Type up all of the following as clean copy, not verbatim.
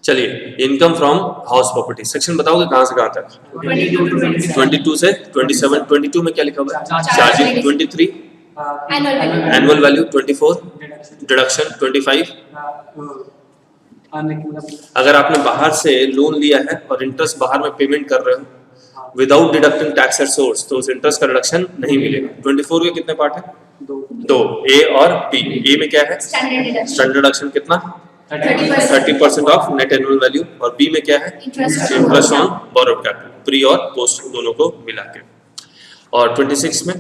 चलिए income from house property section बताओगे कहां से कहां तक? 22 से 27। 22 में क्या लिखा हुआ है? चार्जिंग। 23 annual value. 24 डिडक्शन। 25 अगर आपने बाहर से लोन लिया है और इंटरेस्ट बाहर में पेमेंट कर रहे हो without deducting tax at source तो उस इंटरेस्ट का डिडक्शन नहीं मिलेगा। 24 के कितने पार्ट है? दो, ए और बी। ए में क्या है? स्टैंडर्ड डिडक्शन कितना? 30% ऑफ नेट एनुअल वैल्यू। और बी में क्या है? Interest on borrowed capital, pre और पोस्ट दोनों को मिला के। और 26 में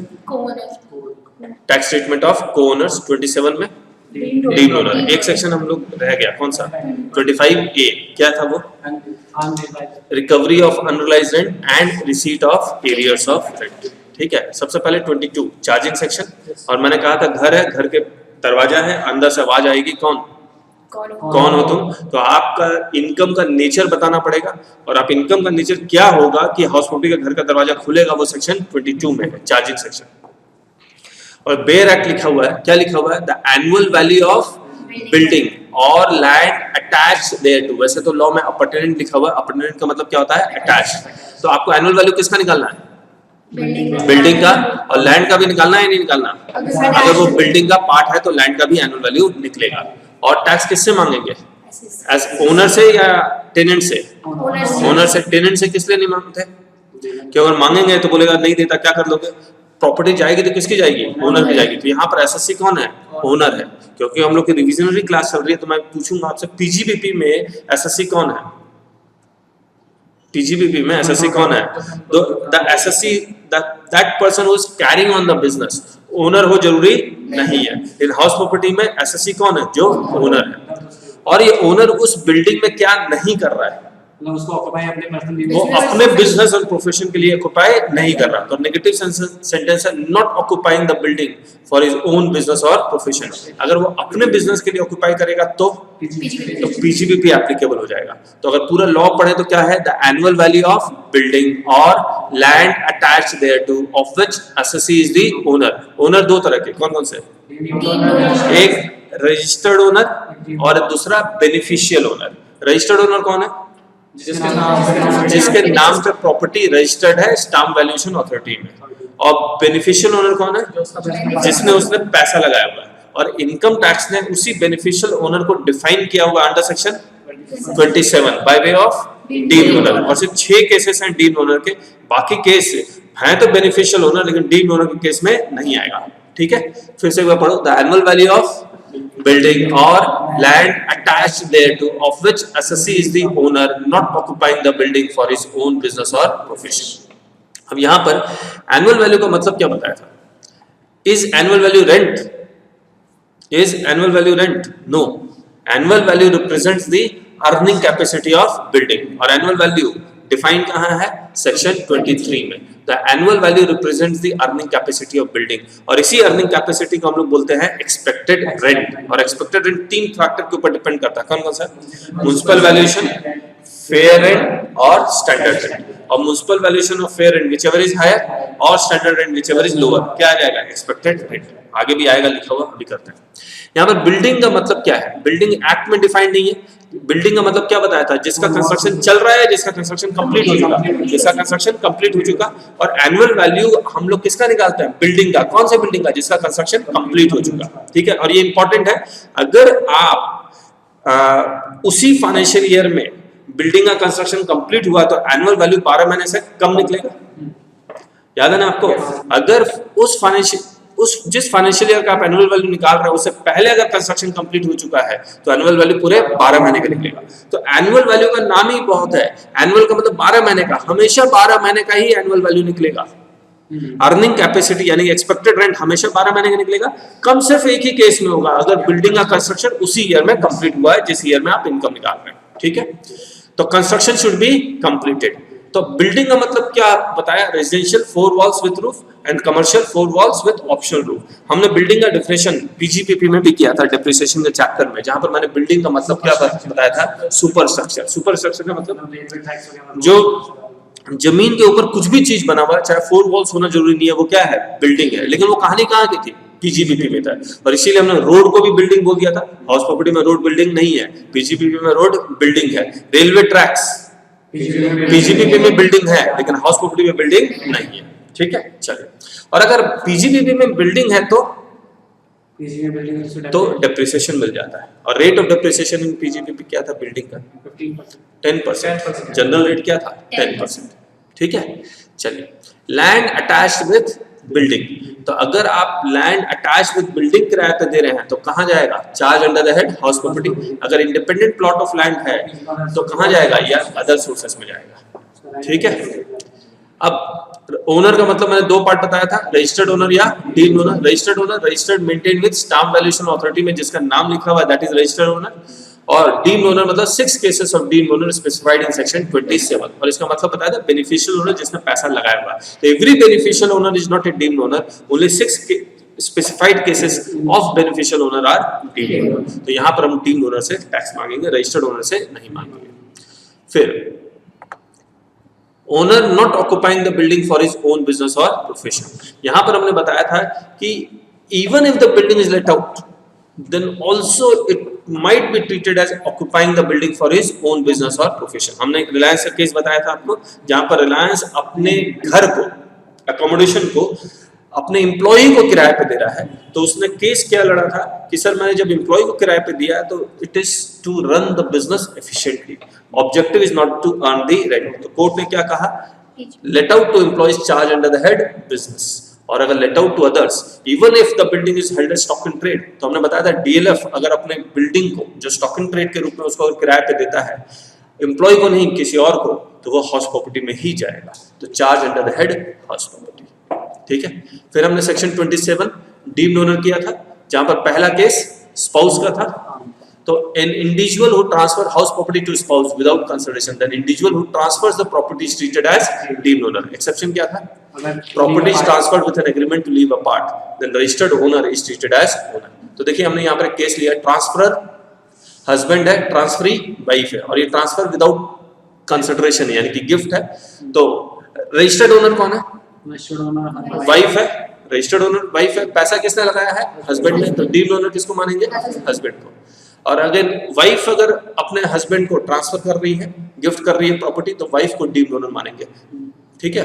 टैक्स ट्रीटमेंट ऑफ को ओनर्स। 27 में डीम्ड ओनर। एक सेक्शन हम लोग रह गया, कौन सा? 25A क्या था वो? Recovery of unrealised rent and receipt of arrears of rent. ठीक है, सबसे पहले 22 चार्जिंग सेक्शन। और मैंने कहा था घर है, घर के दरवाजा है, अंदर से आवाज आएगी, कौन हो तुम? तो आपका इनकम का नेचर बताना पड़ेगा। और आप इनकम का नेचर क्या होगा कि हाउस प्रॉपर्टी का घर का दरवाजा खुलेगा, वो सेक्शन 22 में है, चार्जिंग सेक्शन। और बेयर एक्ट लिखा हुआ है, क्या लिखा हुआ है? The annual value of building और लैंड अटैच्ड देयर टू। वैसे तो लॉ में अपर्टेनेंट लिखा हुआ है, अपर्टेनेंट का मतलब क्या होता है? अटैच्ड। तो आपको एनुअल वैल्यू किसका निकालना है? बिल्डिंग का। और लैंड का भी निकालना है या नहीं निकालना? अगर वो बिल्डिंग का पार्ट है तो लैंड का भी एनुअल वैल्यू निकलेगा। और टैक्स किससे मांगेंगे? एज ओनर से या टेनेंट से? ओनर से। टेनेंट से किस लिए नहीं मांगते? कि अगर मांगेंगे तो बोलेगा नहीं देता, क्या कर लोगे? प्रॉपर्टी जाएगी तो किसकी जाएगी? ओनर की जाएगी। तो यहाँ पर एसएससी कौन है? ओनर है। क्योंकि हम लोग की रिविजनरी क्लास चल रही है तो मैं पूछूंगा आपसे पीजीबीपी में एसएससी कौन है? पीजीबीपी में एसएससी कौन है? तो the assessee that person who is carrying on the business. Owner हो जरूरी नहीं है। इन हाउस प्रॉपर्टी में एसएससी कौन है? जो ओनर है। और ये ओनर उस बिल्डिंग में क्या नहीं कर रहा है? उसको ऑक्युपाई अपने पर्सनल वो अपने बिजनेस और प्रोफेशन के लिए ऑक्युपाई नहीं कर रहा। तो नेगेटिव सेंटेंस है not occupying the building for his own business और प्रोफेशन। अगर वो अपने बिजनेस के लिए ऑक्युपाई करेगा तो पीजीबीपी एप्लीकेबल हो जाएगा। तो अगर पूरा लॉ पढ़े तो क्या है? The annual value of building और land attached there to of which assessee is the owner. Owner दो तरह के, कौन कौन से? एक रजिस्टर्ड ओनर और दूसरा बेनिफिशियल ओनर। रजिस्टर्ड ओनर कौन है? जिसके नाम पे प्रॉपर्टी रजिस्टर्ड है स्टाम्प वैल्यूएशन अथॉरिटी में। और बेनिफिशियल ओनर कौन है? जिसने उसने पैसा लगाया हुआ है। और इनकम टैक्स ने उसी बेनिफिशियल ओनर को डिफाइन किया हुआ under section 27 bye way of deemed owner. और सिर्फ 6 केसेस हैं डीम्ड ओनर के, बाकी केस हैं तो बेनिफिशियल ओनर, लेकिन डीम्ड ओनर के केस में नहीं आएगा। ठीक है, फिर से एक बार पढ़ो। The annual value of building or land attached thereto of which assessee is the owner not occupying the building for his own business or profession। अब यहाँ पर annual value का मतलब क्या बताया था? Is annual value rent? Is annual value rent? No. Annual value represents the earning capacity of building। और annual value define कहाँ है? सेक्शन 23 में। The annual value represents the earning capacity of building. और इसी अर्निंग कैपेसिटी को हम लोग बोलते हैं एक्सपेक्टेड रेंट। और एक्सपेक्टेड रेंट 3 फैक्टर के ऊपर डिपेंड करता है, कौन कौन सा? म्युनिसिपल वैल्यूएशन, फेयर रेंट और स्टैंडर्ड रेंट। और municipal valuation of fair rent whichever is higher और standard rent whichever is lower, क्या आ जाएगा? Expected rent. आगे भी आएगा लिखा हुआ, अभी करते हैं। यहाँ पर बिल्डिंग का मतलब क्या है? बिल्डिंग एक्ट में डिफाइंड नहीं है। बिल्डिंग का मतलब क्या बताया था? जिसका कंस्ट्रक्शन चल रहा है, जिसका कंस्ट्रक्शन कंप्लीट हो चुका, जिसका कंस्ट्रक्शन कंप्लीट हो चुका। और एनुअल वैल्यू हम लोग किसका निकालते हैं? बिल्डिंग का। कौन से बिल्डिंग का? जिसका कंस्ट्रक्शन कंप्लीट हो चुका। ठीक है, और ये इंपॉर्टेंट है। अगर आप उसी फाइनेंशियल ईयर में बिल्डिंग का कंस्ट्रक्शन कंप्लीट हुआ तो एनुअल वैल्यू 12 महीने से कम निकलेगा। याद है ना आपको? अगर जिस फाइनेंशियल ईयर का आप एनुअल वैल्यू निकाल रहे हो उससे पहले अगर कंस्ट्रक्शन कंप्लीट हो चुका है तो एनुअल वैल्यू पूरे 12 महीने का निकलेगा। तो एनुअल वैल्यू का नाम ही बहुत है। एनुअल का मतलब 12 महीने का, हमेशा 12 महीने का ही एनुअल वैल्यू निकलेगा। अर्निंग कैपेसिटी यानी एक्सपेक्टेड रेंट हमेशा 12 महीने का निकलेगा। कम सिर्फ एक ही केस में होगा, अगर बिल्डिंग का कंस्ट्रक्शन उसी ईयर में कंप्लीट हुआ है जिस ईयर में आप इनकम निकाल रहे हैं। ठीक है, तो कंस्ट्रक्शन शुड बी कंप्लीटेड। तो बिल्डिंग का मतलब क्या बताया? Residential 4 walls with roof and commercial 4 walls with optional roof. हमने बिल्डिंग का डेफिनेशन पीजीपीपी में भी किया था डेप्रिसिएशन के चैप्टर में, जहां पर मैंने बिल्डिंग का मतलब क्या बताया था? Super structure. सुपर स्ट्रक्चर का मतलब जो जमीन के ऊपर कुछ भी चीज बना हुआ है, चाहे 4 वॉल्स होना जरूरी नहीं है, वो क्या है? बिल्डिंग है। लेकिन वो कहानी कहाँ की थी? पीजीबीपी में था, और इसीलिए हमने रोड को भी बिल्डिंग बोल दिया था। हाउस प्रॉपर्टी में रोड बिल्डिंग नहीं है, पीजीबीपी में रोड बिल्डिंग है। रेलवे ट्रैक्स पीजीबीपी में बिल्डिंग है, लेकिन हाउस प्रॉपर्टी में बिल्डिंग नहीं है। ठीक है, चलिए। और अगर पीजीबीपी में बिल्डिंग है तो डेप्रिसिएशन मिल जाता है, और rate of depreciation in PGBP क्या था बिल्डिंग का? 10%। जनरल रेट क्या था? 10%। ठीक है, चलिए। लैंड अटैच्ड विद बिल्डिंग, तो अगर आप लैंड अटैच्ड विद बिल्डिंग किराए पे दे रहे हैं तो कहां जाएगा? Charge under the head house property. अगर इंडिपेंडेंट प्लॉट ऑफ लैंड है तो कहां जाएगा? या अदर सोर्सेस में जाएगा। ठीक है, अब ओनर का मतलब मैंने दो पार्ट बताया था, रजिस्टर्ड ओनर या deemed owner. Registered owner, registered maintain with stamp valuation authority में जिसका नाम लिखा हुआ है दैट इज रजिस्टर्ड ओनर। और डीम्ड ओनर मतलब 6 cases of deemed owner specified in section 27, और इसका मतलब बताया था बेनिफिशियल ओनर जिसने पैसा लगाया हुआ है। तो every beneficial owner is not a deemed owner, only 6 specified cases of beneficial owner are deemed owner. तो यहां पर हम डीम्ड ओनर से टैक्स मांगेंगे, रजिस्टर्ड ओनर से नहीं मांगेंगे। फिर owner not occupying the building for his own business और प्रोफेशन, यहां पर हमने बताया था कि even if the building is let out then also it might be treated as occupying the building for his own business or profession। हमने एक रिलायंस का केस बताया था आपको, जहां पर रिलायंस अपने घर को, अकोमोडेशन को अपने एम्प्लॉई को किराए पे दे रहा है। तो उसने केस क्या लड़ा था कि सर मैंने जब एम्प्लॉई को किराए पे दिया है तो it is to run the business efficiently, objective is not to earn the rent. तो कोर्ट ने क्या कहा? Let out to employees charge under the head business, और अगर let out to others even if the building is held as stock in trade. तो हमने बताया था डीएलएफ अगर अपने बिल्डिंग को जो स्टॉक इन ट्रेड के रूप में उसको किराए पे देता है एम्प्लॉय को नहीं किसी और को, तो वो हाउस प्रॉपर्टी में ही जाएगा। तो charge under the head house property. ठीक है, फिर हमने सेक्शन 27 डीम्ड ओनर किया था, जहां पर पहला केस स्पाउस का था। तो an individual who transfer house property to spouse without consideration, then individual who transfers the property is treated as deemed owner। exception क्या था? property is transferred with an agreement to live apart, then registered owner is treated as owner। तो देखिए हमने यहाँ पर एक case लिया, transferor husband है, ट्रांसफरी वाइफ है, और ये ट्रांसफर विदाउट कंसिडरेशन यानी कि गिफ्ट है। तो रजिस्टर्ड ओनर कौन है? वाइफ है, रजिस्टर्ड ओनर वाइफ है, पैसा किसने लगाया है? हस्बैंड ने। तो डीम्ड ओनर किसको मानेंगे? हस्बैंड को। और अगर वाइफ अगर अपने हस्बैंड को ट्रांसफर कर रही है, गिफ्ट कर रही है प्रॉपर्टी, तो वाइफ को डीम्ड ओनर मानेंगे। ठीक है,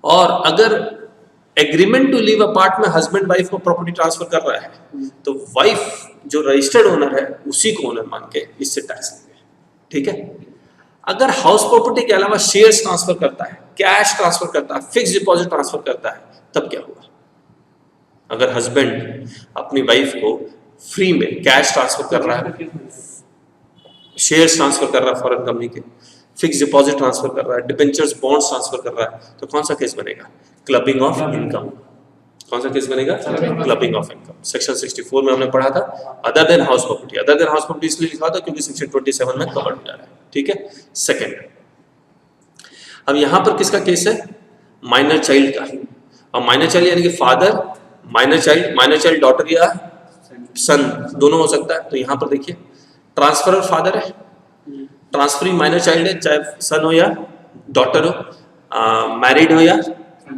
और अगर एग्रीमेंट टू लिव अपार्ट में हस्बैंड वाइफ को प्रॉपर्टी ट्रांसफर कर रहा है तो वाइफ जो रजिस्टर्ड ओनर है उसी को ओनर मान के इससे टैक्स लेंगे। ठीक है, अगर हाउस प्रॉपर्टी के अलावा शेयर्स ट्रांसफर करता है, कैश ट्रांसफर करता है, फिक्स डिपॉजिट ट्रांसफर करता है, तब क्या होगा? अगर हस्बैंड अपनी वाइफ को फ्री में कैश ट्रांसफर कर रहा है, शेयर्स ट्रांसफर कर रहा है फॉरेन कंपनी के, फिक्स डिपॉजिट ट्रांसफर कर रहा है, डिबेंचर्स बॉन्ड्स ट्रांसफर कर रहा है, तो कौन सा केस बनेगा? Clubbing of income. कौन सा केस बनेगा? Clubbing of income. सेक्शन 64 में हमने पढ़ा था other than house property. Other than house property इसलिए लिखा था क्योंकि सेक्शन 27 में कवर हो जा रहा है। ठीक है, सेकंड। अब यहां पर किसका केस है? माइनर चाइल्ड का। और माइनर चाइल्ड यानी कि फादर, माइनर चाइल्ड डॉटर या सन दोनों हो सकता है। तो यहां पर देखिए ट्रांसफरर फादर है, ट्रांसफरी माइनर चाइल्ड है, चाहे सन हो या डॉटर हो, मैरिड हो या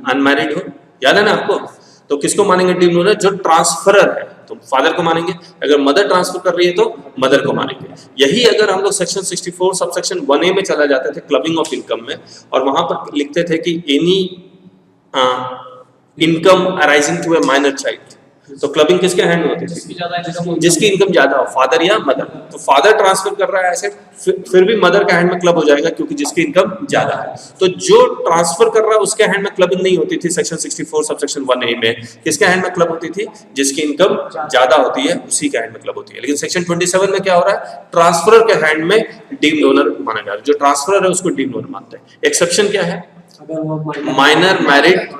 अनमैरिड हो। याद है ना आपको? तो किसको मानेंगे डीम्ड ओनर? जो ट्रांसफरर है तो फादर को मानेंगे, अगर मदर ट्रांसफर कर रही है तो मदर को मानेंगे। यही अगर हम लोग सेक्शन 64 सब सेक्शन 1A में चला जाते थे क्लबिंग ऑफ इनकम में, और वहां पर लिखते थे कि any income arising to a minor child, तो क्लबिंग किसके हैंड में होती थी? जिसकी इनकम ज्यादा हो, फादर या मदर। तो फादर ट्रांसफर कर रहा है एसेट, फिर भी मदर का हैंड में क्लब हो जाएगा क्योंकि जिसकी इनकम ज्यादा है। तो जो ट्रांसफर कर रहा है उसके हैंड में क्लबिंग नहीं होती थी सेक्शन 64 सब सेक्शन 1A में। किसके हैंड में क्लब होती थी? जिसकी इनकम ज्यादा होती है उसी के हैंड में क्लब होती है। लेकिन सेक्शन 27 में क्या हो रहा है? ट्रांसफरर के हैंड में डीम्ड ओनर माना जा रहा है। जो ट्रांसफरर है उसको डीम्ड ओनर मानते हैं। एक्सेप्शन क्या है? माइनर मैरिड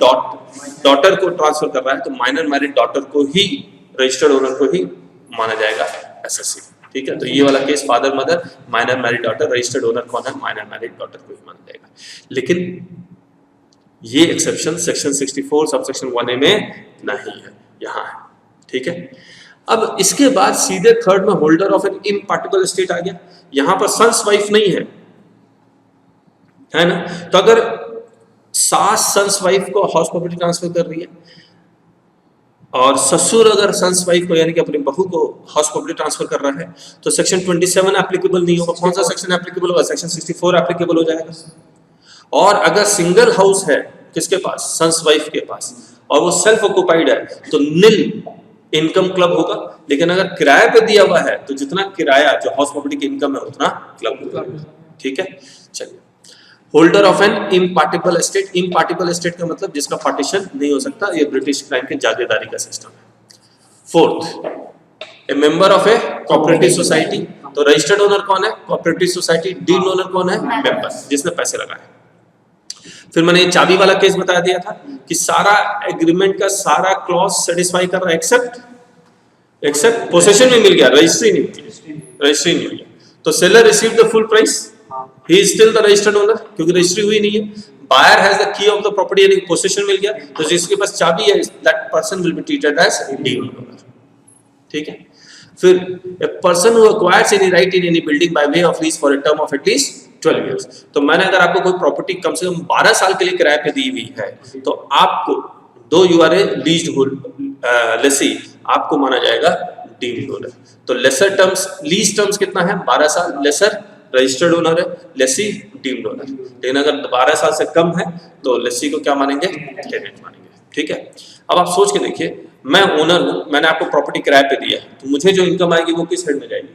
डॉटर को ट्रांसफर कर रहा है तो माइनर मैरिड डॉटर को ही, रजिस्टर्ड ओनर को ही माना जाएगा एसएससी। ठीक है, तो ये वाला case father mother minor married daughter, registered owner कौन है? माइनर मैरिड डॉटर को ही माना जाएगा। लेकिन ये exception section 64 sub section 1A में नहीं है, यहाँ है। ठीक है, अब इसके बाद सीधे थर्ड में holder of an impartible estate आ गया। यहां पर सन्स वाइफ नहीं है ना? तो अगर सास सन्स वाइफ को हाउस प्रॉपर्टी ट्रांसफर कर रही है और ससुर अगर सन्स वाइफ को यानी कि अपनी बहू को हाउस प्रॉपर्टी ट्रांसफर कर रहा है तो सेक्शन 27 एप्लीकेबल नहीं होगा। कौन सा सेक्शन एप्लीकेबल होगा? सेक्शन 64 एप्लीकेबल हो जाएगा। और अगर सिंगल हाउस है किसके पास? सन्स वाइफ के पास, और वो सेल्फ ऑक्युपाइड है तो निल इनकम क्लब होगा। लेकिन अगर किराए पे दिया हुआ है तो जितना किराया जो हाउस प्रॉपर्टी की इनकम है उतना क्लब होगा। ठीक है, चलिए। Holder of an impartible estate. Impartible estate का मतलब जिसका पार्टीशन नहीं हो सकता, ये ब्रिटिश क्राइम के जागीरदारी का सिस्टम है। Fourth, A member of A cooperative society. तो रजिस्टर्ड ओनर कौन है? Cooperative society. डीड ओनर कौन है? मेंबर, जिसने पैसे लगाए। फिर मैंने ये चाबी वाला केस बता दिया था कि सारा एग्रीमेंट का सारा क्लॉज सेटिस्फाई कर रहा है एक्सेप्ट पोसेशन में मिल गया, रजिस्ट्री नहीं मिली, रजिस्ट्री नहीं हुई। तो seller receive the full price, he is still the registered owner क्योंकि रजिस्ट्री हुई नहीं है। Buyer has the key of the property यानी पोसेशन मिल गया, तो जिसके पास चाबी है that person will be treated as deed owner. ठीक है। फिर a person who acquires any right in any building by way of lease for a term of at least 12 years. तो मैंने अगर आपको कोई प्रॉपर्टी कम से कम 12 साल के लिए किराए पे दी हुई है तो आपको दो you are a leased lessee, आपको माना जाएगा डीड ओनर। तो लेसर टर्म्स, लीज टर्म्स कितना है? 12 साल। लेसर रजिस्टर्ड ओनर है, लेसी डीम्ड ओनर। लेकिन अगर 12 साल से कम है तो लेसी को क्या मानेंगे? टेनेंट मानेंगे। ठीक है। अब आप सोच के देखिए, मैं ओनर हूं, मैंने आपको प्रॉपर्टी किराए पे दिया है, तो मुझे जो इनकम आएगी वो किस हेड में जाएगी?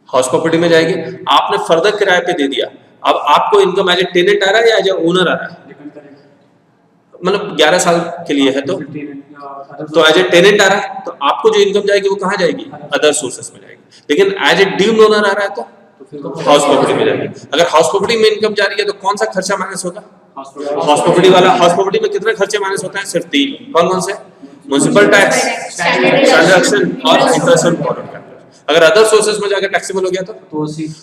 हाउस प्रॉपर्टी में जाएगी। आपने फर्दर किराए पे दे दिया, अब आपको इनकम एज ए टेनेंट आ रहा है या एज ए ओनर आ रहा है? मतलब 11 साल के लिए है तो एज ए टेनेंट आ रहा है, तो आपको जो इनकम जाएगी वो कहाँ जाएगी? अदर सोर्सेस में जाएगी। लेकिन एज ए डीम्ड ओनर आ रहा है तो हाउस प्रॉपर्टी में जाएगी। अगर हाउस प्रॉपर्टी में इनकम जा रही है तो कौन सा खर्चा माइनस होगा? हाउस प्रॉपर्टी वाला। हाउस प्रॉपर्टी में कितने खर्चे माइनस होते हैं? सिर्फ 3। कौन कौन से? म्युनिसिपल टैक्स, ट्रांजैक्शन और इंटरेस्ट ऑन बॉरोड कैपिटल। अगर अदर सोर्सेस में जाकर टैक्सेबल हो गया तो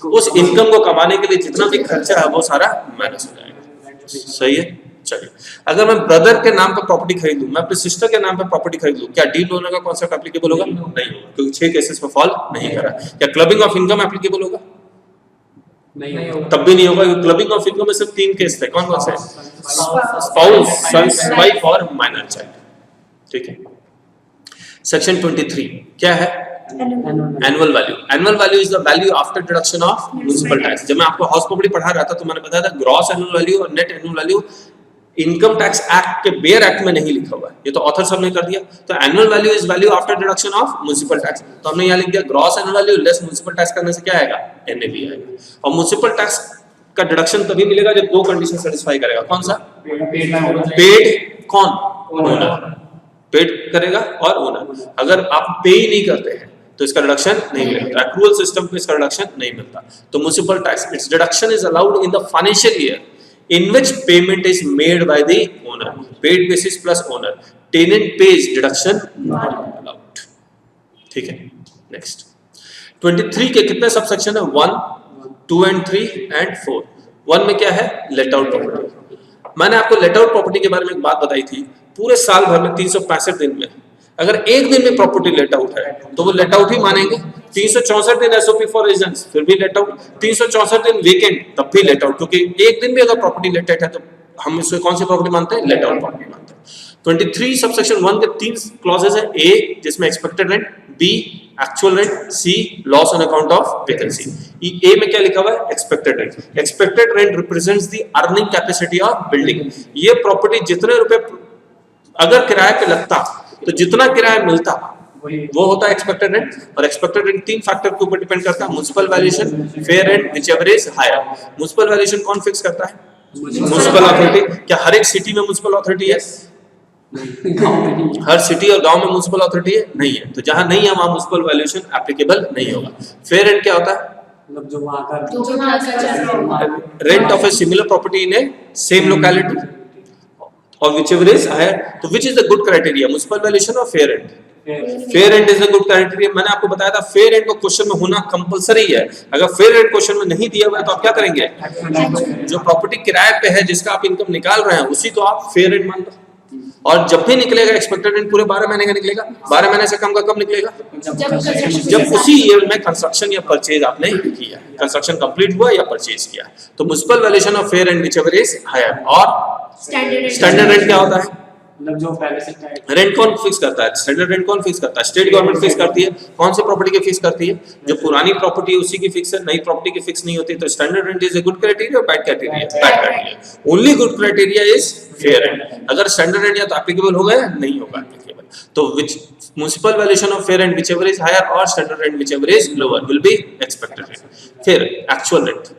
उस इनकम को कमाने के लिए जितना भी खर्चा है वो सारा माइनस हो जाएगा। सही है। चलिए, अगर मैं ब्रदर के नाम पर प्रॉपर्टी खरीद लूं, मैं अपने सिस्टर के नाम पर प्रॉपर्टी खरीद लूं, क्या डीड ओनर का कॉन्सेप्ट एप्लीकेबल होगा? नहीं होगा, क्योंकि 6 केसेस में फॉल नहीं करा। क्या क्लबिंग ऑफ इनकम एप्लीकेबल होगा? नहीं होगा, तब भी नहीं होगा क्योंकि क्लबिंग ऑफ इनकम में सिर्फ 3 केस थे। कौन कौन से? स्पाउस, सन्स, वाइफ और माइनर चाइल्ड। ठीक है। सेक्शन 23 क्या है? Annual value. Annual value is the value after deduction of municipal tax. जब मैं आपको हाउस प्रॉपर्टी पढ़ा रहा था तो मैंने बताया था ग्रॉस एनुअल वैल्यू और net annual value income tax act के बेयर एक्ट में नहीं लिखा हुआ है, ये तो ऑथर सब ने कर दिया। तो annual value is value after deduction of municipal tax. तो हमने यहाँ लिख दिया gross annual value less municipal tax करने से क्या आएगा? एनएवी आएगा। और म्युनिसिपल टैक्स का डिडक्शन तभी मिलेगा जब 2 कंडीशन सेटिस्फाई करेगा। कौन सा? पेड। कौन? ओनर पेड करेगा और ओनर। अगर आप पे ही नहीं करते हैं तो इसका डिडक्शन नहीं मिलता। एक्रूअल सिस्टम पे इसका डिडक्शन नहीं मिलता। तो municipal tax it's deduction is allowed in the financial year in which payment is made by the owner. Paid basis plus owner. Tenant pays deduction not allowed. ठीक है। Next 23 के कितने subsection है? 1, 2 and 3 and 4। 1 में क्या है? Late out property. मैंने आपको लेट आउट प्रॉपर्टी के बारे में एक बात बताई थी। पूरे साल भर में 365 दिन में अगर एक दिन में प्रॉपर्टी लेट आउट है तो वो लेट आउट ही मानेंगे। 364 दिन एसओपी फॉर रेजिडेंस फिर भी लेट आउट। 364 दिन वीकेंड तब भी लेट आउट, क्योंकि एक दिन भी अगर प्रॉपर्टी लेटेड है तो हम इसको कौन सी प्रॉपर्टी मानते हैं? लेट आउट प्रॉपर्टी मानते हैं। 23 सबसेक्शन 1 के 3 क्लॉजेस है। ए जिसमें expected rent, B actual rent, C loss on account of vacancy. A में क्या लिखा हुआ है? Expected rent. Expected rent represents the earning capacity of building. ये प्रॉपर्टी जितने रुपए अगर किराए पे लगता तो जितना किराया मिलता वो होता है एक्सपेक्टेड रेंट। और एक्सपेक्टेड रेंट 3 फैक्टर के ऊपर डिपेंड करता है, municipal valuation, fair rent, whichever is higher. Municipal valuation कौन फिक्स करता है? Municipal authority. क्या हर एक सिटी में म्युनिसिपल अथॉरिटी है? हर सिटी और गांव में म्युनिसिपल अथॉरिटी है? नहीं है। तो जहां नहीं है वहां म्युनिसिपल वैल्यूएशन एप्लीकेबल नहीं होगा। फेयर रेंट क्या होता है? Rent of a similar property in A same locality. और whichever is higher, तो which is the good criteria, municipal valuation और fair rent? Fair rent is the good criteria। मैंने आपको बताया था fair rent को क्वेश्चन में होना कंपलसरी है। अगर fair rent क्वेश्चन में नहीं दिया हुआ है तो आप क्या करेंगे? जो प्रॉपर्टी किराए पे है जिसका आप इनकम निकाल रहे हैं उसी को आप fair rent मान लो। और जब भी निकलेगा एक्सपेक्टेड रेंट पूरे 12 महीने का निकलेगा। 12 महीने से कम का कब निकलेगा? जब उसी ईयर में कंस्ट्रक्शन या परचेज आपने किया, कंस्ट्रक्शन कंप्लीट हुआ या परचेज किया। तो municipal valuation of fair and whichever is higher. और स्टैंडर्ड रेंट क्या होता है? मतलब जो पहले से तय है। रेंट कौन फिक्स करता है? स्टैंडर्ड रेंट कौन फिक्स करता है? स्टेट गवर्नमेंट फिक्स करती है। कौन से प्रॉपर्टी की फिक्स करती है? जो पुरानी प्रॉपर्टी है उसी की फिक्स है, नई प्रॉपर्टी की फिक्स नहीं होती। तो standard rent is a good criteria, bad criteria? Bad criteria. Only good criteria is fair rent. अगर स्टैंडर्ड रेंट या तो एप्लीकेबल होगा या नहीं होगा एप्लीकेबल, तो which municipal valuation of fair rent whichever is higher और standard rent whichever is lower will be expected rent. फिर एक्चुअल रेंट।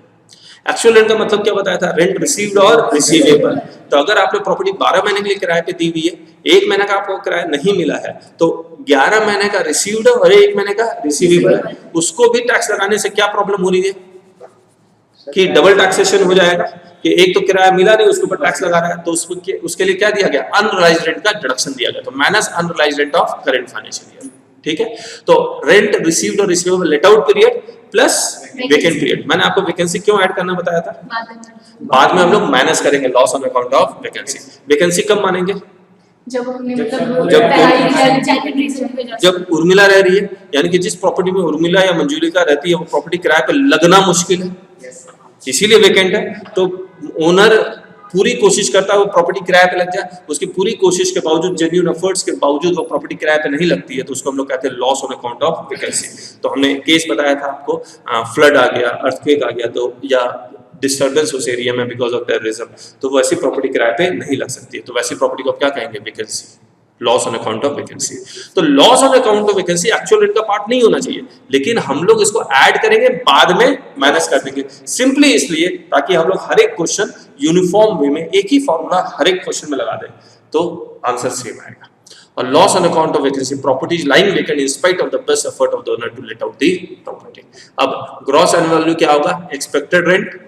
एक्चुअल रेंट का मतलब क्या बताया था? रेंट रिसीव्ड और रिसीवेबल। तो अगर आपने प्रॉपर्टी 12 महीने के लिए किराए पे दी हुई है, एक महीने का आपको किराया नहीं मिला है, तो 11 महीने का रिसीव्ड और एक महीने का रिसीवेबल है, उसको भी टैक्स लगाने से क्या प्रॉब्लम हो रही है कि डबल टैक्सेशन हो जाएगा कि एक तो किराया मिला नहीं, उसके ऊपर टैक्स लगा रहा है। तो उसके लिए क्या दिया गया? अनरियलाइज्ड रेंट का डिडक्शन दिया गया। तो minus unrealised rent of current financial year. ठीक है, तो रेंट रिसीव्ड और receivable let out period plus vacant period. मैंने आपको वैकेंसी क्यों ऐड करना बताया था? बाद में हम लोग माइनस करेंगे loss on account of vacancy. Vacancy कब मानेंगे? जब उर्मिला रह रही है, यानी कि जिस प्रॉपर्टी में उर्मिला या मंजूलिका रहती है वो प्रॉपर्टी किराए पे लगना मुश्किल है, इसीलिए वेकेंट है। तो ओनर पूरी कोशिश करता है वो प्रॉपर्टी किराए पे लग जाए, उसकी पूरी कोशिश के बावजूद, जेन्युइन एफर्ट्स के बावजूद वो प्रॉपर्टी किराए पे नहीं लगती है, तो उसको हम लोग कहते हैं loss on account of vacancy. तो हमने केस बताया था आपको, फ्लड आ गया, अर्थक्वेक आ गया, तो या डिस्टर्बेंस उस एरिया में बिकॉज ऑफ टेररिज्म, तो वैसी प्रॉपर्टी किराए पे नहीं लग सकती है। तो वैसी प्रॉपर्टी को क्या कहेंगे? Vacancy, loss on account of vacancy. तो loss on account of vacancy actual rent का पार्ट नहीं होना चाहिए, लेकिन हम लोग इसको ऐड करेंगे, बाद में माइनस कर देंगे, सिंपली इसलिए ताकि हम लोग हर एक क्वेश्चन यूनिफॉर्म वे में एक ही फॉर्मूला हर एक क्वेश्चन में लगा दें, तो आंसर सेम आएगा। और loss on account of vacancy, properties lying vacant in spite of the best effort of the owner to let out the property. अब ग्रॉस एनुअल वैल्यू क्या होगा? एक्सपेक्टेड रेंट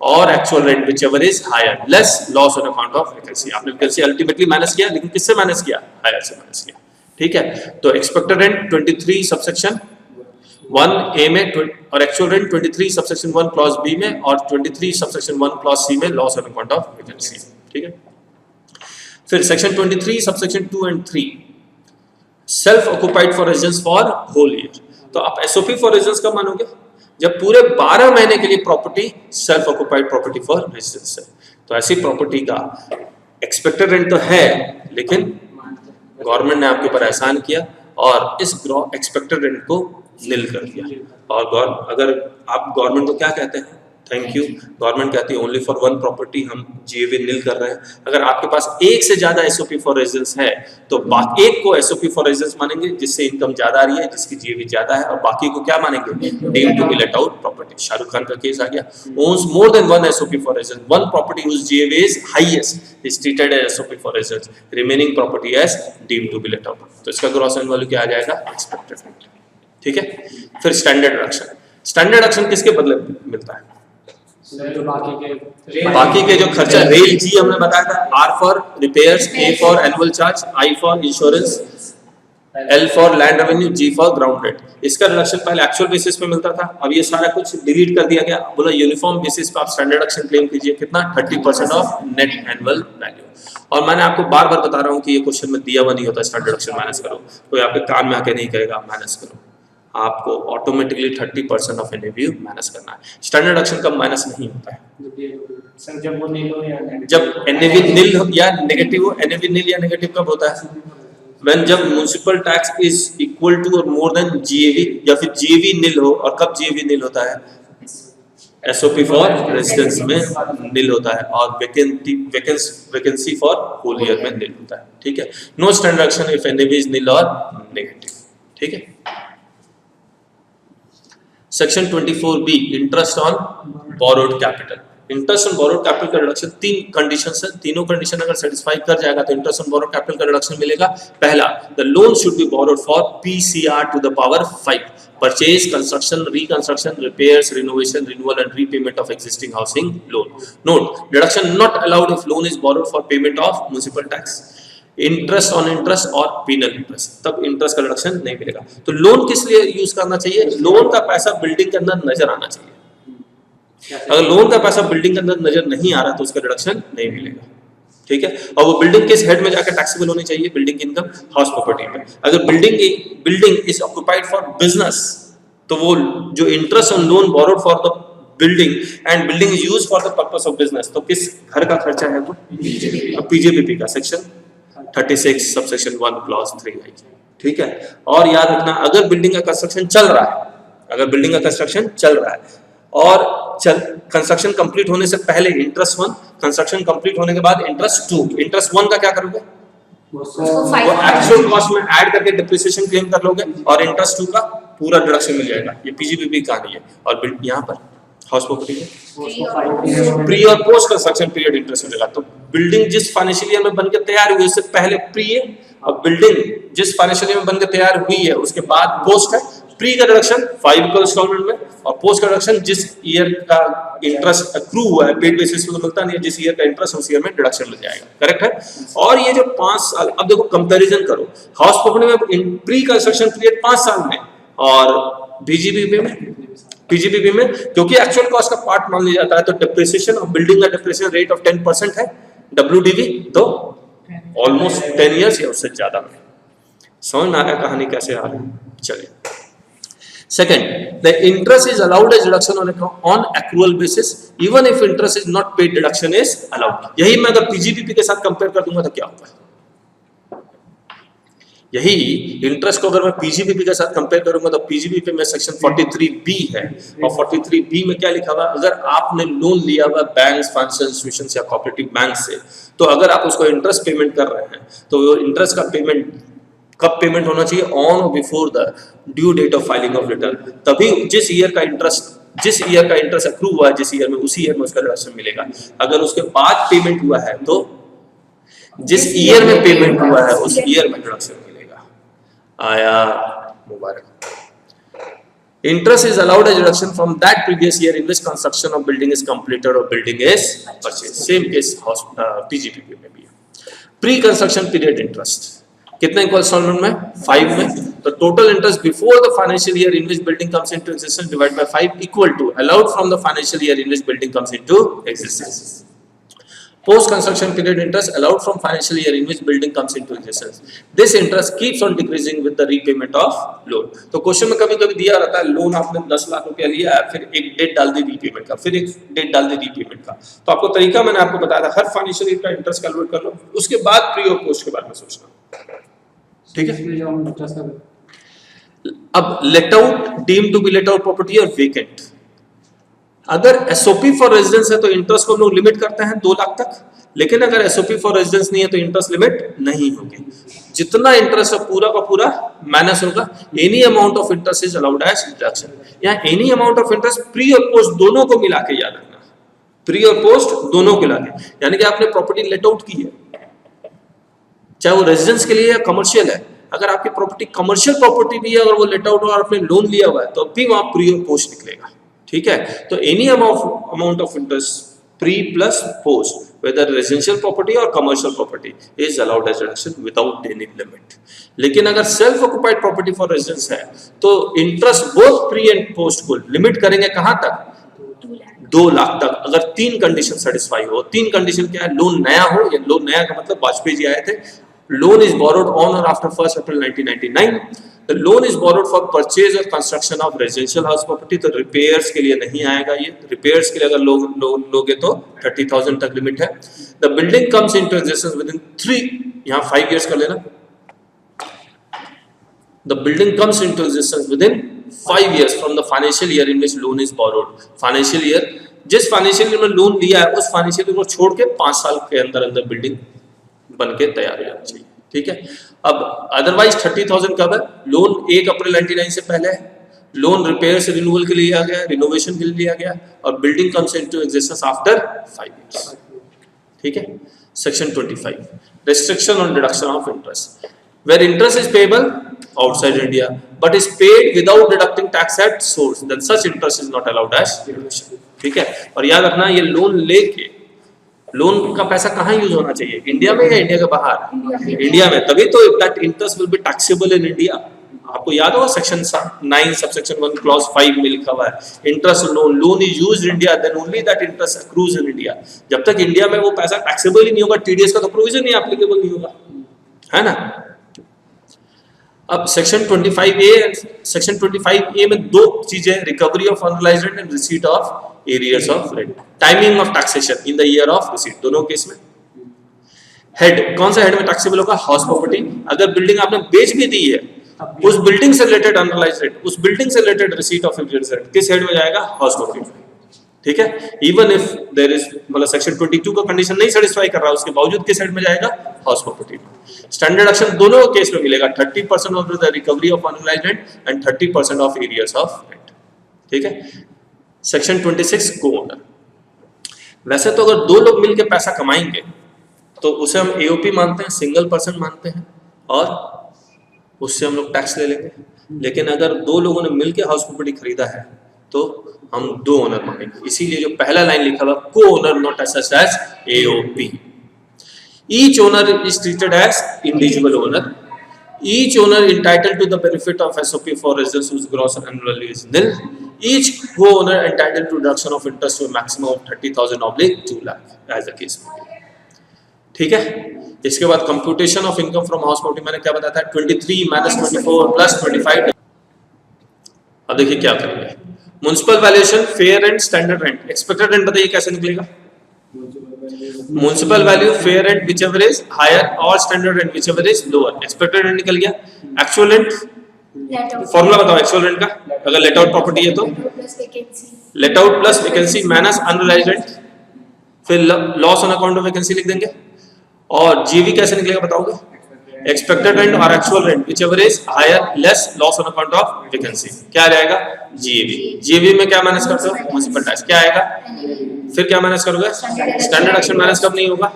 और actual rent whichever is higher less loss on account of vacancy. आपने vacancy ultimately minus किया, लेकिन किससे minus किया? Higher से माइनस किया। ठीक है, तो एक्सपेक्टेड रेंट 23 सबसेक्शन 1A में और actual rent 23 subsection 1 clause B में और 23 सबसेक्शन 1 क्लॉज C में loss on account of vacancy. ठीक है, फिर section 23 subsection 2 and 3 self occupied for residence for whole year. तो आप एसओपी फॉर रेजिडेंस कब मानोगे? जब पूरे 12 महीने के लिए property self occupied property for residence है। तो ऐसी प्रॉपर्टी का एक्सपेक्टेड रेंट तो है, लेकिन गवर्नमेंट ने आपके ऊपर एहसान किया और इस एक्सपेक्टेड रेंट को निल कर दिया। और अगर आप गवर्नमेंट को क्या कहते हैं? Thank you. गवर्नमेंट कहती है ओनली फॉर वन प्रॉपर्टी हम जीएवी निल कर रहे हैं। अगर आपके पास एक से ज्यादा एसओपी फॉर रेजिडेंस है तो एक को एसओपी फॉर रेजिडेंस मानेंगे जिससे इनकम ज्यादा आ रही है, जिसकी जीएवी ज्यादा है, और बाकी को क्या मानेंगे? Deemed to be let out property. Shahrukh Khan का केस आ गया, owns more than one SOP for residence, one property whose GAV is highest is treated as SOP for residence, remaining property as deemed to be let out. तो इसका gross annual value क्या आ जाएगा? Expected rent. ठीक है, फिर standard deduction. Standard deduction किसके बदले मिलता है? जो बाकी के जो खर्चा, रेल जी हमने बताया था, R for repairs, A for annual charge, I for insurance, L for land revenue, G for ground rent. इसका रिडक्शन पहले एक्चुअल बेसिस पे मिलता था, अब ये सारा कुछ डिलीट कर दिया गया। बोला यूनिफॉर्म बेसिस पे आप स्टैंडर्ड डिडक्शन क्लेम कीजिए, कितना? 30% ऑफ नेट एनुअल वैल्यू। और मैंने आपको बार बार बता रहा हूँ कि ये क्वेश्चन में दिया हुआ नहीं होता स्टैंडर्ड डिडक्शन माइनस करो, कोई आपके कान में आके नहीं कहेगा माइनस करो, आपको ऑटोमेटिकली 30% ऑफ एनएवी माइनस करना है। स्टैंडर्ड डिडक्शन कब माइनस नहीं होता है? जब वो निल हो या जब एनएवी निल हो या नेगेटिव हो। एनएवी निल या नेगेटिव कब होता है? व्हेन जब municipal tax is equal to और मोर देन जीएवी, या फिर जीएवी निल हो। और कब जीएवी निल होता है? एसओपी फॉर रेजिडेंस में निल होता है, और वैकेंसी फॉर होल ईयर में निल होता है। ठीक है, no standard deduction if NAV is nil और नेगेटिव। ठीक है, section 24B interest on borrowed capital. Interest on borrowed capital का रिडक्शन, 3 कंडीशंस है, तीनों कंडीशन अगर सेटिस्फाई कर जाएगा तो इंटरेस्ट ऑन बोरोड कैपिटल का रिडक्शन मिलेगा। पहला, the loan should be borrowed for PCR to the power 5, purchase, construction, reconstruction, repairs, renovation, renewal and repayment of existing housing loan. Note, deduction not allowed if loan is borrowed for payment of municipal tax, interest on interest और penal interest, तब interest का reduction नहीं मिलेगा। तो loan किस लिए use करना चाहिए? लोन का पैसा बिल्डिंग के अंदर नजर आना चाहिए। अगर लोन का पैसा बिल्डिंग के अंदर नजर नहीं आ रहा तो उसका रिडक्शन नहीं मिलेगा। ठीक है, और वो बिल्डिंग किस हेड में जाकर टैक्सेबल होनी चाहिए? बिल्डिंग की इनकम हाउस प्रॉपर्टी में। अगर building is occupied for business, तो वो जो interest on loan borrowed for the building and building is used for the purpose of business, तो किस घर का खर्चा है वो? पीजेबीपी का सेक्शन 36 सबसेक्शन 1 क्लॉज 3 आई। ठीक है, और याद रखना अगर बिल्डिंग का कंस्ट्रक्शन चल रहा है, अगर बिल्डिंग का कंस्ट्रक्शन चल रहा है और कंस्ट्रक्शन कंप्लीट होने से पहले इंटरेस्ट 1, कंस्ट्रक्शन कंप्लीट होने के बाद इंटरेस्ट 2, इंटरेस्ट 1 का क्या करोगे? वो एक्चुअल कॉस्ट में ऐड करके डिप्रिसिएशन क्लेम कर लोगे और इंटरेस्ट 2 का पूरा डिडक्शन मिल जाएगा। ये पीजीबीपी कहानी है। और यहाँ पर हाउस प्रॉपर्टी में प्री और पोस्ट कंस्ट्रक्शन पीरियड इंटरेस्ट मिलेगा। तो बिल्डिंग जिस फाइनेंशियल ईयर में बनकर तैयार हुई उससे पहले प्री है, और बिल्डिंग जिस फाइनेंशियल ईयर में बनकर तैयार हुई है उसके बाद पोस्ट है। प्री का डिडक्शन 5 इक्वल इंस्टॉलमेंट में, और पोस्ट का डिडक्शन जिस ईयर का इंटरेस्ट अक्रू हुआ है पेड बेसिस पे तो मिलता नहीं है, जिस ईयर का इंटरेस्ट उस ईयर में डिडक्शन मिल जाएगा। करेक्ट है। और ये जो 5 साल, अब देखो कंपैरिजन करो, हाउस प्रॉपर्टी में प्री कंस्ट्रक्शन पीरियड 5 साल में और पीजीबीपी में क्योंकि एक्चुअल कॉस्ट का पार्ट मान लिया जाता है तो डिप्रिसिएशन और बिल्डिंग का डिप्रिसिएशन रेट ऑफ 10% है WDV, तो ऑलमोस्ट 10 इयर्स या उससे ज्यादा में। समझ में आ रहा है कहानी कैसे आ रही है? चलिए Second, the interest is allowed as deduction on accrual basis, even if interest is not paid, deduction is allowed. यही मैं अगर पीजीबीपी के साथ कंपेयर कर दूंगा तो क्या होगा? यही इंटरेस्ट को अगर मैं पीजीबीपी के साथ कंपेयर करूंगा तो पीजीबीपी में सेक्शन 43B है, और 43B में क्या लिखा हुआ? अगर आपने लोन लिया हुआ बैंक्स, फाइनेंशियल इंस्टीट्यूशंस या कोऑपरेटिव बैंक से, तो अगर आप उसको इंटरेस्ट पेमेंट कर रहे हैं तो वो इंटरेस्ट का पेमेंट कब पेमेंट होना चाहिए? ऑन और before the due date of filing of return. तभी जिस ईयर का इंटरेस्ट अक्रू हुआ है जिस ईयर में, उसी ईयर में उसका डिडक्शन मिलेगा। अगर उसके बाद पेमेंट हुआ है तो जिस ईयर में पेमेंट हुआ है उस ईयर में डिडक्शन मिलेगा। आया मुबारक। Interest is allowed as deduction from that previous year in which construction of building is completed or building is purchased. Same case PGBP में भी है। Pre construction period interest कितना इक्वल इंस्टॉलमेंट में? 5 में। तो total interest before the financial year in which building comes into existence divide by 5 equal to allowed from the financial year in which building comes into existence. Post construction period interest allowed from financial year in which building comes into existence. This interest keeps on decreasing with the repayment of loan. तो question में कभी-कभी दिया रहता है loan आपने 10 लाख रुपया लिया है, फिर एक डेट डाल दी रीपेमेंट का, फिर एक डेट डाल दी रीपेमेंट का। तो आपको तरीका मैंने आपको बताया था, हर फाइनेंशियल ईयर का इंटरेस्ट कैलकुलेट कर लो, उसके बाद प्री और पोस्ट के बारे में सोचना। ठीक है। अब let out, deem to be let out property और वेकेंट। अगर एसओपी फॉर रेजिडेंस है तो इंटरेस्ट को हम लोग लिमिट करते हैं 2 लाख तक, लेकिन अगर एसओपी फॉर रेजिडेंस नहीं है तो इंटरेस्ट लिमिट नहीं होगी। जितना इंटरेस्ट है पूरा का पूरा माइनस होगा। Any amount of interest is allowed as deduction. यहाँ any amount of interest pre और पोस्ट दोनों को मिला के याद रखना, प्री और पोस्ट दोनों को मिला के, यानी कि आपने प्रॉपर्टी लेट आउट की है, चाहे वो रेजिडेंस के लिए या कमर्शियल है। अगर आपकी प्रॉपर्टी कमर्शियल प्रॉपर्टी भी है और वो लेट आउट और आपने लोन लिया हुआ है तो भी वहां प्री और पोस्ट निकलेगा। ठीक है। तो any amount of interest pre plus post whether residential property और commercial property is allowed as deduction without any limit. लेकिन अगर self occupied property for residence है तो interest both pre and post को लिमिट करेंगे कहां तक? 2 लाख तक। अगर 3 कंडीशन सेटिस्फाई हो। 3 कंडीशन क्या है? लोन नया हो, या लोन नया का मतलब वाजपेयी जी आए थे, loan is borrowed on or after 1st April 1999. The loan is borrowed for purchase or construction of residential house property. तो repairs के लिए नहीं आएगा ये। repairs के लिए अगर लोन लोगे तो 30,000 तक लिमिट है। The building comes into existence within 3, यहाँ 5 years कर लेना। The building comes into existence within 5 years from the financial year in which loan is borrowed. Financial year, जिस financial year में लोन लिया है उस financial year को छोड़ के 5 साल के अंदर बिल्डिंग बन के तैयार हो जाना चाहिए। ठीक है। अब अदरवाइज 30,000 कब है? लोन 1 अप्रैल 99 से पहले है, लोन रिपेयर से रिन्यूअल के लिए लिया गया, रिनोवेशन के लिए लिया गया, और building comes into existence after 5 years. ठीक है। Section 25 restriction on deduction of interest where interest is payable outside India but is paid without deducting tax at source, then such interest is not allowed as deduction. ठीक है। और याद रखना ये loan लेके, loan का पैसा कहाँ यूज होना चाहिए? इंडिया में या इंडिया के बाहर? इंडिया में। तभी तो that interest will be taxable in India. आपको याद होगा सेक्शन 9 सबसेक्शन 1 क्लॉज 5 में लिखा हुआ है interest loan is used in India then only that interest accrues in India. जब तक इंडिया में वो पैसा टैक्सेबल ही नहीं होगा, टीडीएस का तो प्रोविजन ही एप्लीकेबल नहीं होगा, है ना। अब सेक्शन 25A, सेक्शन 25A में 2 चीजें, recovery of unrealised rent and receipt of arrears of rent, timing of taxation in the year of receipt, दोनों केस में। हेड, कौन सा हेड में टैक्सेबल होगा? House property. अगर बिल्डिंग आपने बेच भी दी है, उस बिल्डिंग से रिलेटेड अनरियलाइज्ड रेंट, उस बिल्डिंग से related receipt of interest rent किस हेड में जाएगा? House property. ठीक है, इवन इफ देयर इज मतलब सेक्शन 22 का कंडीशन नहीं सेटिस्फाई कर रहा, उसके बावजूद किस हेड में जाएगा? House property. स्टैंडर्ड डिडक्शन दोनों केस में मिलेगा, 30% of the recovery of unrealised rent and 30% of arrears of rent. ठीक है, सेक्शन 26 को ओनर। वैसे तो अगर दो लोग मिलकर पैसा कमाएंगे तो उसे हम एओपी मानते हैं, सिंगल पर्सन मानते हैं, और उससे हम लोग टैक्स ले लेंगे। लेकिन अगर दो लोगों ने मिलकर हाउस प्रॉपर्टी खरीदा है तो हम दो ओनर मानेंगे। इसीलिए जो पहला लाइन लिखा हुआ को owner not assessed as AOP. Each owner is treated as individual owner. Each owner entitled to the benefit of SOP for residents whose gross annual value is nil. Each co-owner entitled to deduction of interest to a maximum of 30,000/2 lakh as the case may be. ठीक है, इसके बाद computation of income from house property मैंने क्या बताया था? 23 - 24 + 25। अब देखिए क्या करेंगे। Municipal valuation, fair rent, standard rent, expected rent बताइए कैसे निकलेगा? Municipal value, fair rent whichever is higher, और standard rent whichever is lower. Expected rent निकल गया। एक्चुअल रेंट, फॉर्मूला बताओ एक्चुअल रेंट का। अगर लेट आउट प्रॉपर्टी है तो let out plus vacancy minus unrealised rent, फिर loss on account of vacancy लिख देंगे। और जीवी कैसे निकलेगा बताओगे? एक्सपेक्टेड रेंट और actual rent whichever is higher less loss on account of vacancy, क्या रहेगा? जीवी। जीवी में क्या माइनस करते हो? म्युनिसिपल टैक्स, क्या आएगा? फिर क्या माइनस करोगे? स्टैंडर्ड एक्शन माइनस कब नहीं होगा?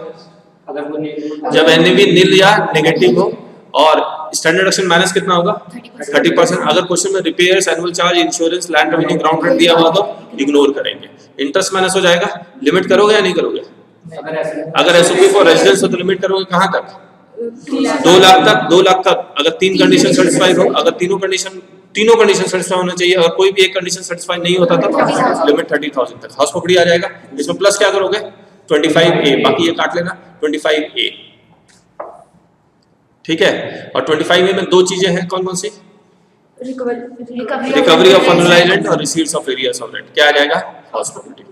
अगर वो नहीं, जब एनएवी निल या नेगेटिव हो। और स्टैंडर्ड एक्शन माइनस कितना होगा? 30%। अगर क्वेश्चन में repairs, annual charge, insurance, land revenue, ground rent दिया हुआ तो इग्नोर करेंगे। इंटरेस्ट माइनस हो जाएगा। लिमिट करोगे या नहीं करोगे? अगर एसओपी फॉर रेजिडेंस हो तो लिमिट करोगे कहां तक? 2 लाख तक। 2 लाख तक अगर 3 कंडीशन सेटिस्फाई हो, अगर तीनों कंडीशन सेटिस्फाई होना चाहिए, अगर कोई भी एक कंडीशन सेटिस्फाई नहीं होता तो लिमिट 30,000 तक हाउस प्रॉपर्टी आ जाएगा। इसमें प्लस क्या करोगे? 25A, बाकी ये काट लेना 25A। ठीक है, और 25A में दो चीजें हैं, कौन कौन सी? रिकवरी ऑफ अनरियलाइज्ड रेंट और receipts of arrears of rent, क्या आ जाएगा? House property.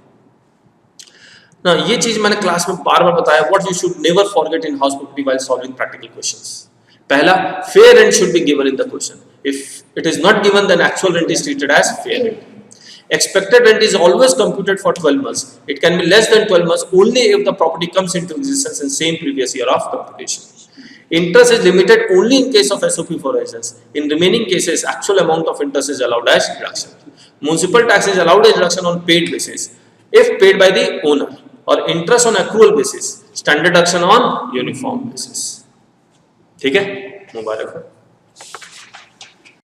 ना ये चीज मैंने क्लास में बार-बार बताया, what you should never forget in house property while solving practical questions. पहला, fair rent should be given in the question. If it is not given then actual rent is treated as fair rent. Expected rent is always computed for 12 months. It can be less than 12 months only if the property comes into existence in same previous year of computation. Interest is limited only in case of SOP for residents. In remaining cases, actual amount of interest is allowed as deduction. Municipal tax is allowed as deduction on paid basis if paid by the owner, or interest on accrual basis. Standard deduction on uniform basis. ठीक है, मुबारक हो।